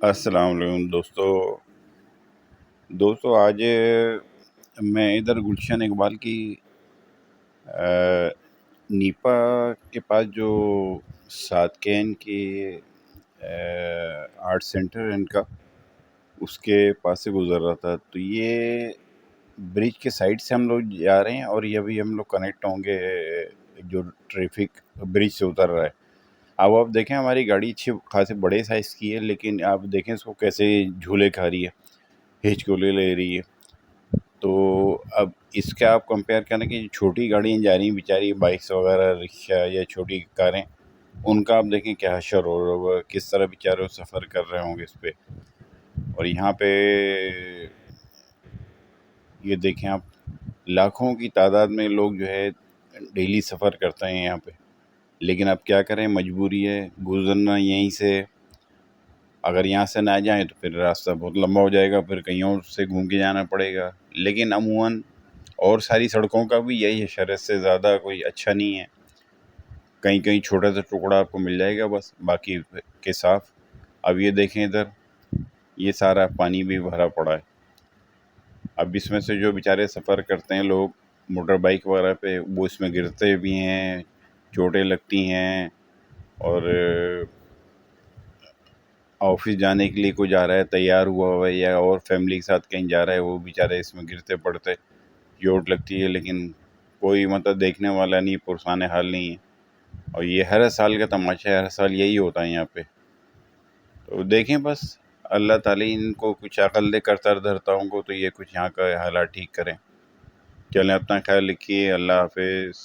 السلام علیکم دوستو آج میں ادھر گلشن اقبال کی نیپا کے پاس جو ساتکین کی آرٹ سینٹر ہے ان کا، اس کے پاس سے گزر رہا تھا تو یہ برج کے سائڈ سے ہم لوگ جا رہے ہیں اور یہ ابھی ہم لوگ کنیکٹ ہوں گے جو ٹریفک برج سے اتر رہا ہے۔ اب آپ دیکھیں ہماری گاڑی اچھی خاصے بڑے سائز کی ہے، لیکن آپ دیکھیں اس کو کیسے جھولے کھا رہی ہے، ہچکولے لے رہی ہے۔ تو اب اس کا آپ کمپیئر کریں کہ چھوٹی گاڑیاں جا رہی ہیں بیچاری، بائکس وغیرہ، رکشہ یا چھوٹی کاریں، ان کا آپ دیکھیں کیا حشر ہو رہا ہوگا، کس طرح بیچارے سفر کر رہے ہوں گے اس پہ۔ اور یہاں پہ یہ دیکھیں آپ، لاکھوں کی تعداد میں لوگ جو ہے ڈیلی سفر کرتے ہیں یہاں پہ، لیکن اب کیا کریں، مجبوری ہے، گزرنا یہیں سے۔ اگر یہاں سے نہ جائیں تو پھر راستہ بہت لمبا ہو جائے گا، پھر کہیں اور سے گھوم کے جانا پڑے گا۔ لیکن عموماً اور ساری سڑکوں کا بھی یہی ہے، شرط سے زیادہ کوئی اچھا نہیں ہے، کہیں کہیں چھوٹا سا ٹکڑا آپ کو مل جائے گا بس، باقی کے صاف۔ اب یہ دیکھیں ادھر، یہ سارا پانی بھی بھرا پڑا ہے۔ اب اس میں سے جو بیچارے سفر کرتے ہیں لوگ موٹر بائک وغیرہ پہ، وہ اس میں گرتے بھی ہیں، چوٹیں لگتی ہیں۔ اور آفس جانے کے لیے کوئی جا رہا ہے تیار ہوا ہوا ہے، یا اور فیملی کے ساتھ کہیں جا رہا ہے، وہ بیچارے اس میں گرتے پڑتے چوٹ لگتی ہے، لیکن کوئی مطلب دیکھنے والا نہیں، پرسان حال نہیں ہے۔ اور یہ ہر سال کا تماشا ہے، ہر سال یہی ہوتا ہے یہاں پہ۔ تو دیکھیں بس، اللہ تعالیٰ ان کو کچھ عقل دے، کرتر دھرتاؤں کو، تو یہ کچھ یہاں کا حالات ٹھیک کریں۔ چلیں، اپنا خیال رکھیے، اللہ حافظ۔